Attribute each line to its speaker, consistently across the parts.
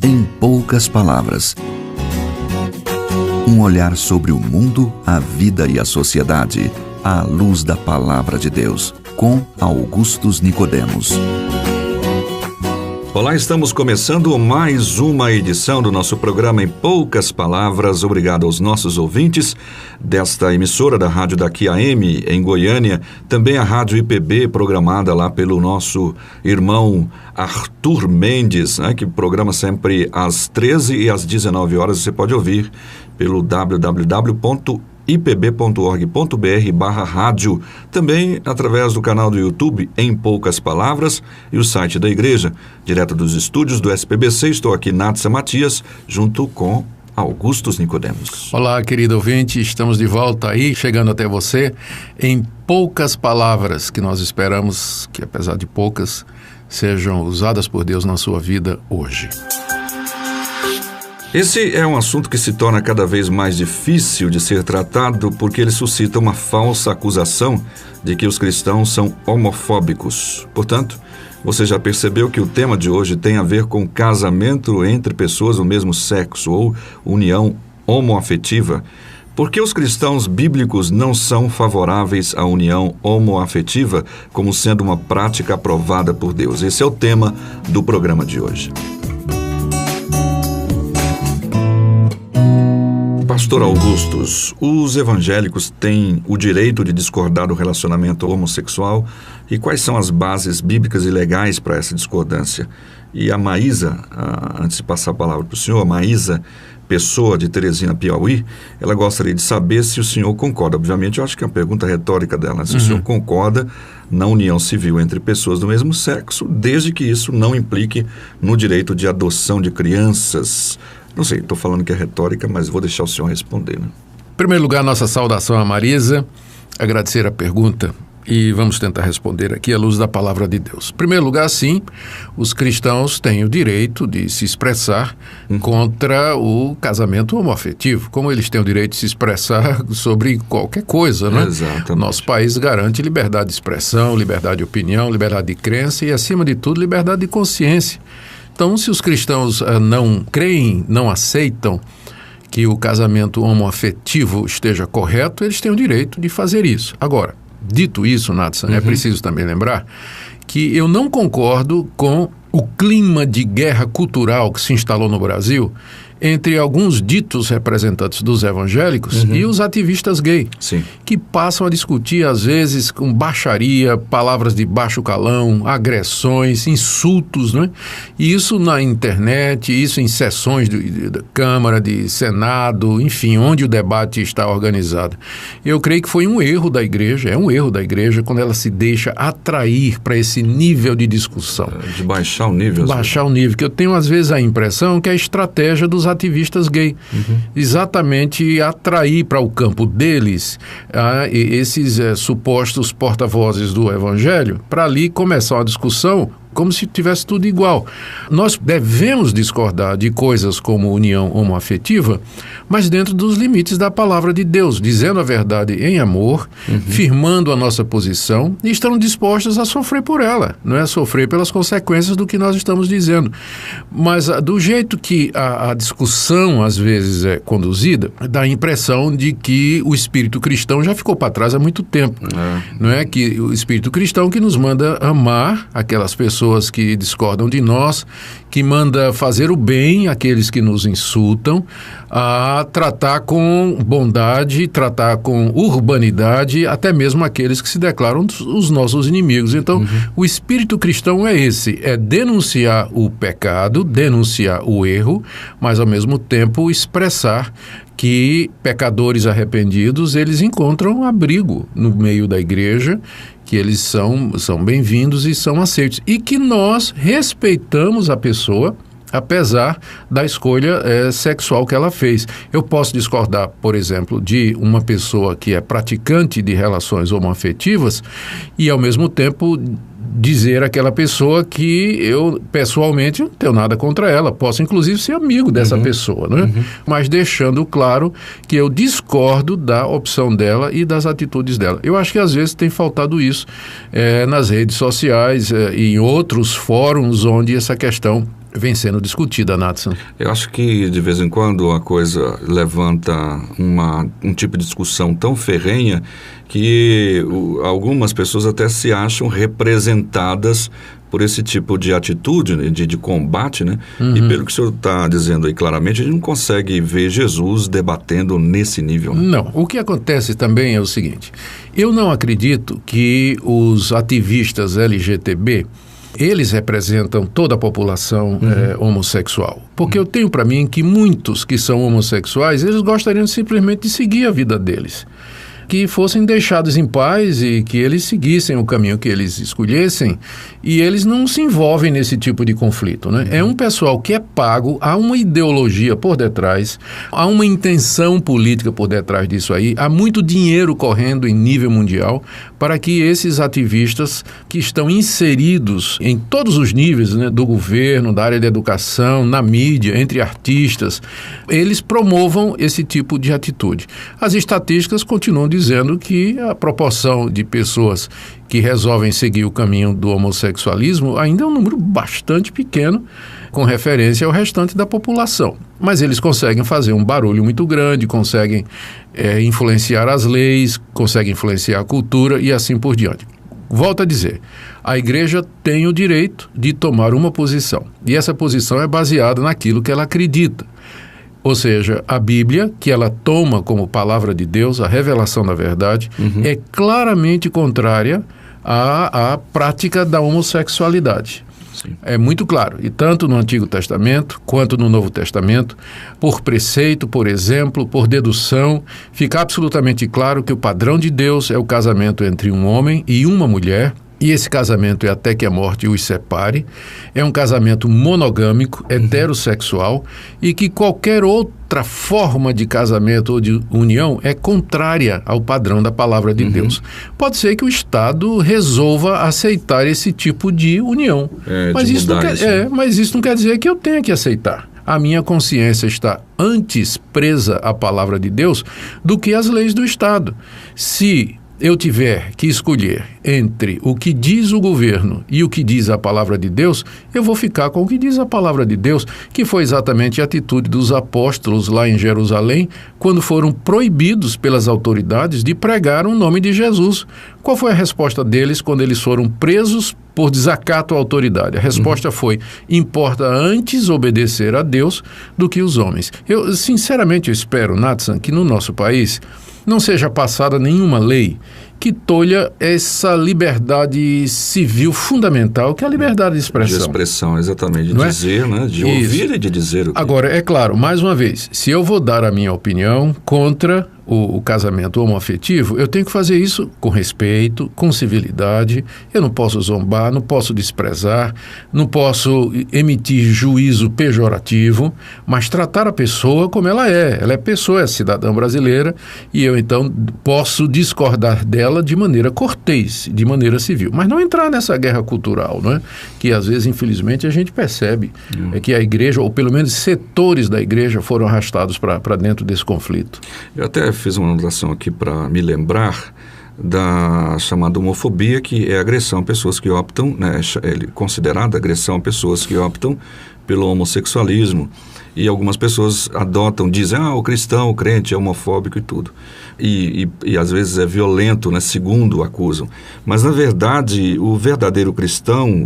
Speaker 1: Em poucas palavras. Um olhar sobre o mundo, a vida e a sociedade, à luz da Palavra de Deus, com Augustus Nicodemos.
Speaker 2: Olá, estamos começando mais uma edição do nosso programa Em Poucas Palavras. Obrigado aos nossos ouvintes desta emissora da Rádio Daqui AM em Goiânia, também a Rádio IPB, programada lá pelo nosso irmão Arthur Mendes, que programa sempre às 13 e às 19 horas. Você pode ouvir pelo www.ipb.org.br/rádio, também através do canal do YouTube Em Poucas Palavras e o site da igreja. Direto dos estúdios do SPBC, estou aqui, Natsa Matias, junto com Augustus Nicodemos.
Speaker 3: Olá, querido ouvinte, estamos de volta aí, chegando até você em poucas palavras que nós esperamos que, apesar de poucas, sejam usadas por Deus na sua vida hoje.
Speaker 2: Esse é um assunto que se torna cada vez mais difícil de ser tratado porque ele suscita uma falsa acusação de que os cristãos são homofóbicos. Portanto, você já percebeu que o tema de hoje tem a ver com casamento entre pessoas do mesmo sexo ou união homoafetiva. Por que os cristãos bíblicos não são favoráveis à união homoafetiva como sendo uma prática aprovada por Deus? Esse é o tema do programa de hoje. Pastor Augustus, os evangélicos têm o direito de discordar do relacionamento homossexual e quais são as bases bíblicas e legais para essa discordância? E a Maísa, antes de passar a palavra para o senhor, a Maísa Pessoa de Teresina, Piauí, ela gostaria de saber se o senhor concorda. Obviamente, eu acho que é uma pergunta retórica dela, se o senhor concorda na união civil entre pessoas do mesmo sexo, desde que isso não implique no direito de adoção de crianças. Não sei, estou falando que é retórica, mas vou deixar o senhor responder, né?
Speaker 3: Em primeiro lugar, nossa saudação a Marisa, agradecer a pergunta e vamos tentar responder aqui à luz da palavra de Deus. Em primeiro lugar, sim, os cristãos têm o direito de se expressar contra o casamento homoafetivo, como eles têm o direito de se expressar sobre qualquer coisa, né?
Speaker 2: Exatamente.
Speaker 3: Nosso país garante liberdade de expressão, liberdade de opinião, liberdade de crença e, acima de tudo, liberdade de consciência. Então, se os cristãos não creem, não aceitam que o casamento homoafetivo esteja correto, eles têm o direito de fazer isso. Agora, dito isso, Nathan, é preciso também lembrar que eu não concordo com o clima de guerra cultural que se instalou no Brasil entre alguns ditos representantes dos evangélicos e os ativistas gay, que passam a discutir, às vezes, com baixaria, palavras de baixo calão, agressões, insultos, né? E isso na internet, isso em sessões da Câmara, de Senado, enfim, onde o debate está organizado. Eu creio que foi um erro da igreja, é um erro da igreja quando ela se deixa atrair para esse nível de discussão.
Speaker 2: De baixar o nível.
Speaker 3: Baixar o nível, que eu tenho às vezes a impressão que é a estratégia dos ativistas gay, exatamente atrair para o campo deles esses supostos porta-vozes do evangelho, para ali começar uma discussão como se tivesse tudo igual. Nós devemos discordar de coisas como união homoafetiva, mas dentro dos limites da palavra de Deus, dizendo a verdade em amor, firmando a nossa posição e estando dispostos a sofrer por ela, não é sofrer pelas consequências do que nós estamos dizendo. Mas do jeito que a discussão às vezes é conduzida, dá a impressão de que o espírito cristão já ficou para trás há muito tempo. Não é que o espírito cristão que nos manda amar aquelas pessoas que discordam de nós, que manda fazer o bem àqueles que nos insultam, a tratar com bondade, tratar com urbanidade, até mesmo aqueles que se declaram os nossos inimigos. Então, o espírito cristão é esse, é denunciar o pecado, denunciar o erro, mas ao mesmo tempo expressar que pecadores arrependidos, eles encontram abrigo no meio da igreja, que eles são bem-vindos e são aceitos. E que nós respeitamos a pessoa, apesar da escolha sexual que ela fez. Eu posso discordar, por exemplo, de uma pessoa que é praticante de relações homoafetivas e, ao mesmo tempo, dizer àquela pessoa que eu, pessoalmente, não tenho nada contra ela. Posso, inclusive, ser amigo dessa pessoa, né? Mas deixando claro que eu discordo da opção dela e das atitudes dela. Eu acho que, às vezes, tem faltado isso nas redes sociais e em outros fóruns onde essa questão vem sendo discutida, Natson.
Speaker 2: Eu acho que, de vez em quando, a coisa levanta um tipo de discussão tão ferrenha que algumas pessoas até se acham representadas por esse tipo de atitude, né, de combate, né? E pelo que o senhor está dizendo aí claramente, a gente não consegue ver Jesus debatendo nesse nível. Né?
Speaker 3: Não. O que acontece também é o seguinte, eu não acredito que os ativistas LGTB, eles representam toda a população homossexual. Porque eu tenho para mim que muitos que são homossexuais, eles gostariam simplesmente de seguir a vida deles. Que fossem deixados em paz e que eles seguissem o caminho que eles escolhessem e eles não se envolvem nesse tipo de conflito, né? É um pessoal que é pago, há uma ideologia por detrás, há uma intenção política por detrás disso aí, há muito dinheiro correndo em nível mundial para que esses ativistas que estão inseridos em todos os níveis, né, do governo, da área de educação, na mídia, entre artistas, eles promovam esse tipo de atitude. As estatísticas continuam dizendo que a proporção de pessoas que resolvem seguir o caminho do homossexualismo ainda é um número bastante pequeno com referência ao restante da população. Mas eles conseguem fazer um barulho muito grande, conseguem influenciar as leis, conseguem influenciar a cultura e assim por diante. Volto a dizer, a igreja tem o direito de tomar uma posição e essa posição é baseada naquilo que ela acredita. Ou seja, a Bíblia, que ela toma como palavra de Deus, a revelação da verdade, é claramente contrária à prática da homossexualidade. Sim. É muito claro, e tanto no Antigo Testamento quanto no Novo Testamento, por preceito, por exemplo, por dedução, fica absolutamente claro que o padrão de Deus é o casamento entre um homem e uma mulher, e esse casamento é até que a morte os separe, é um casamento monogâmico, heterossexual, e que qualquer outra forma de casamento ou de união é contrária ao padrão da palavra de Deus. Pode ser que o Estado resolva aceitar esse tipo de união, mas isso não quer dizer que eu tenha que aceitar. A minha consciência está antes presa à palavra de Deus do que as leis do Estado. Se eu tiver que escolher entre o que diz o governo e o que diz a palavra de Deus, eu vou ficar com o que diz a palavra de Deus, que foi exatamente a atitude dos apóstolos lá em Jerusalém, quando foram proibidos pelas autoridades de pregar o nome de Jesus. Qual foi a resposta deles quando eles foram presos por desacato à autoridade? A resposta foi: importa antes obedecer a Deus do que os homens. Eu, sinceramente, espero, Natson, que no nosso país não seja passada nenhuma lei que tolha essa liberdade civil fundamental, que é a liberdade de expressão.
Speaker 2: De expressão, exatamente. De dizer, né? De ouvir e de dizer o que...
Speaker 3: Agora, é claro, mais uma vez, se eu vou dar a minha opinião contra o casamento homoafetivo, eu tenho que fazer isso com respeito, com civilidade. Eu não posso zombar, não posso desprezar, não posso emitir juízo pejorativo, mas tratar a pessoa como ela é. Ela é pessoa, é cidadã brasileira, e eu então posso discordar dela de maneira cortês, de maneira civil, mas não entrar nessa guerra cultural, não é? Que às vezes, infelizmente, a gente percebe que a igreja, ou pelo menos setores da igreja, foram arrastados para dentro desse conflito.
Speaker 2: Eu até fiz uma anotação aqui para me lembrar da chamada homofobia, que é agressão a pessoas que optam, né, considerada agressão a pessoas que optam pelo homossexualismo. E algumas pessoas adotam, dizem, o cristão, o crente é homofóbico e tudo. E às vezes é violento, né, segundo acusam. Mas, na verdade, o verdadeiro cristão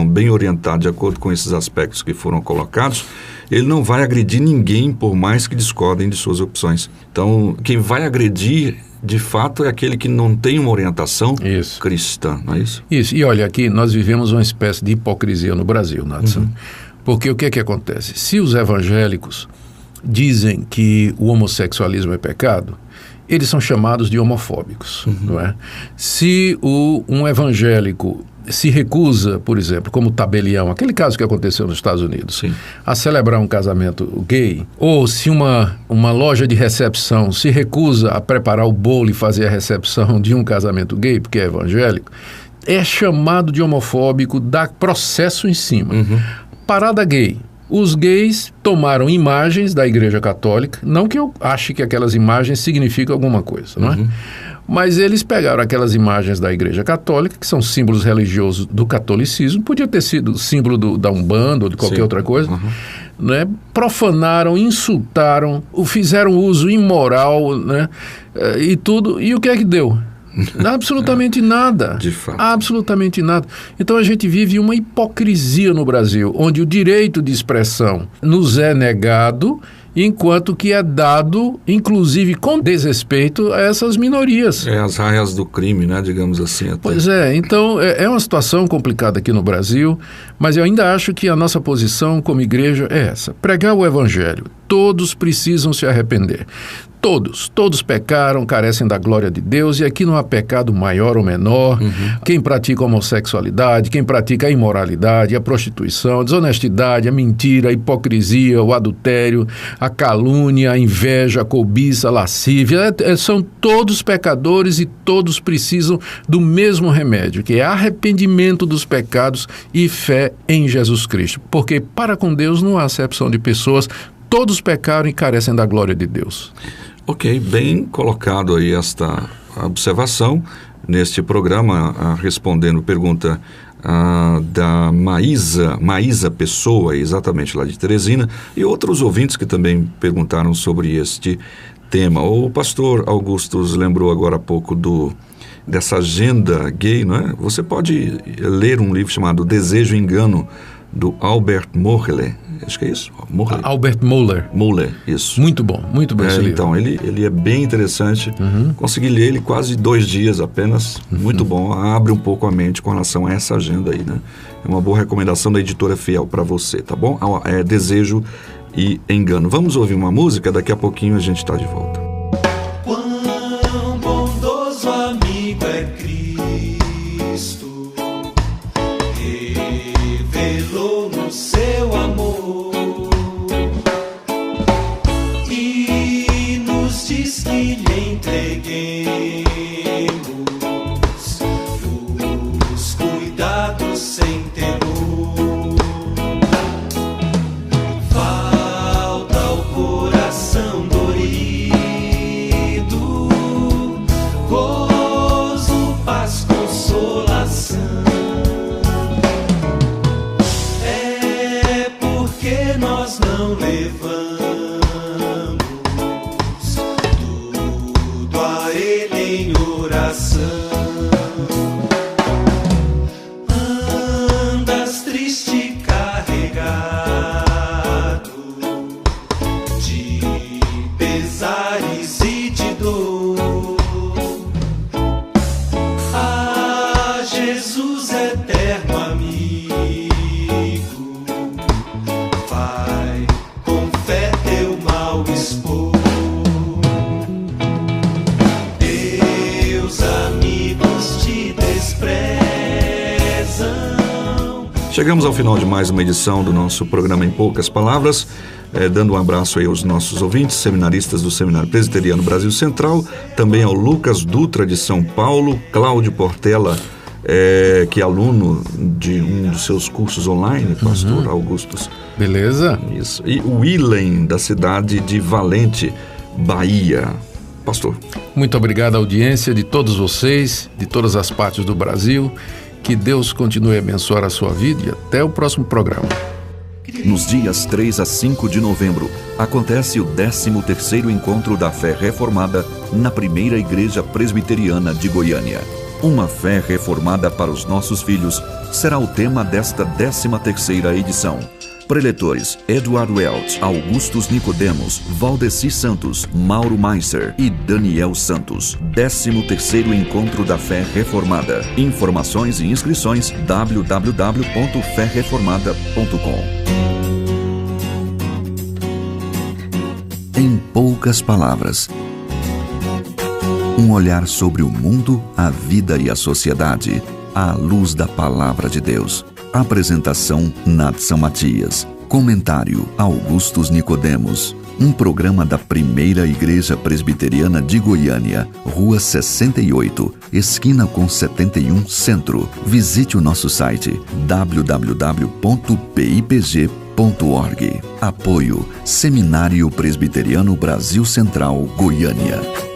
Speaker 2: bem orientado de acordo com esses aspectos que foram colocados, ele não vai agredir ninguém por mais que discordem de suas opções. Então, quem vai agredir, de fato, é aquele que não tem uma orientação cristã, não é isso?
Speaker 3: Isso. E olha, aqui nós vivemos uma espécie de hipocrisia no Brasil, Natson. Porque o que é que acontece? Se os evangélicos dizem que o homossexualismo é pecado, eles são chamados de homofóbicos, não é? Se um evangélico se recusa, por exemplo, como tabelião, aquele caso que aconteceu nos Estados Unidos, a celebrar um casamento gay, ou se uma loja de recepção se recusa a preparar o bolo e fazer a recepção de um casamento gay, porque é evangélico, é chamado de homofóbico, dá processo em cima. Parada gay. Os gays tomaram imagens da Igreja Católica, não que eu ache que aquelas imagens significam alguma coisa, não é? Mas eles pegaram aquelas imagens da Igreja Católica, que são símbolos religiosos do catolicismo, podia ter sido símbolo da Umbanda ou de qualquer outra coisa, né? Profanaram, insultaram, fizeram uso imoral, né? E tudo. E o que é que deu? Absolutamente nada.
Speaker 2: De fato.
Speaker 3: Absolutamente nada. Então a gente vive uma hipocrisia no Brasil, onde o direito de expressão nos é negado, enquanto que é dado, inclusive com desrespeito a essas minorias.
Speaker 2: As raias do crime, né, digamos assim. Até.
Speaker 3: Pois é, então é uma situação complicada aqui no Brasil, mas eu ainda acho que a nossa posição como igreja é essa: pregar o evangelho. Todos precisam se arrepender. Todos pecaram, carecem da glória de Deus, e aqui não há pecado maior ou menor. Quem pratica a homossexualidade, quem pratica a imoralidade, a prostituição, a desonestidade, a mentira, a hipocrisia, o adultério, a calúnia, a inveja, a cobiça, a lascívia, são todos pecadores e todos precisam do mesmo remédio, que é arrependimento dos pecados e fé em Jesus Cristo. Porque para com Deus não há acepção de pessoas, todos pecaram e carecem da glória de Deus.
Speaker 2: Ok, bem colocado aí esta observação neste programa, respondendo pergunta da Maísa Pessoa, exatamente lá de Teresina, e outros ouvintes que também perguntaram sobre este tema. O pastor Augustus lembrou agora há pouco dessa agenda gay, não é? Você pode ler um livro chamado Desejo e Engano, do Albert Mohler. Acho que é isso?
Speaker 3: Albert Mohler.
Speaker 2: Mohler, isso.
Speaker 3: Muito bom esse livro.
Speaker 2: Então, ele é bem interessante. Consegui ler ele quase 2 dias apenas. Muito bom. Abre um pouco a mente com relação a essa agenda aí, né? É uma boa recomendação da Editora Fiel para você, tá bom? É Desejo e Engano. Vamos ouvir uma música, daqui a pouquinho a gente está de volta.
Speaker 4: Quão bondoso amigo é Cristo, revelou no seu amor e nos diz que lhe entreguemos os cuidados sem temor. Falta o coração dorido, gozo, paz, consolação. É porque nós não levamos tudo a Ele em oração. Andas triste, carregado de pesares e de dor. Ah, Jesus eterno amigo, vai com fé teu mal expor. Teus amigos te desprezam.
Speaker 2: Chegamos ao final de mais uma edição do nosso programa Em Poucas Palavras, dando um abraço aí aos nossos ouvintes, seminaristas do Seminário Presbiteriano Brasil Central, também ao Lucas Dutra de São Paulo, Cláudio Portela, que é aluno de um dos seus cursos online, pastor Augustus.
Speaker 3: Beleza?
Speaker 2: Isso. E o Willen, da cidade de Valente, Bahia. Pastor.
Speaker 3: Muito obrigado à audiência de todos vocês, de todas as partes do Brasil. Que Deus continue a abençoar a sua vida e até o próximo programa.
Speaker 1: Nos dias 3 a 5 de novembro, acontece o 13º Encontro da Fé Reformada na Primeira Igreja Presbiteriana de Goiânia. Uma fé reformada para os nossos filhos será o tema desta 13ª edição. Preletores Edward Welch, Augustus Nicodemos, Valdeci Santos, Mauro Meisser e Daniel Santos. 13º Encontro da Fé Reformada. Informações e inscrições www.fereformada.com. Em poucas palavras, um olhar sobre o mundo, a vida e a sociedade, à luz da Palavra de Deus. Apresentação Nadson Matias. Comentário Augustus Nicodemos. Um programa da Primeira Igreja Presbiteriana de Goiânia, Rua 68, esquina com 71, Centro. Visite o nosso site www.pipg.org. Apoio Seminário Presbiteriano Brasil Central, Goiânia.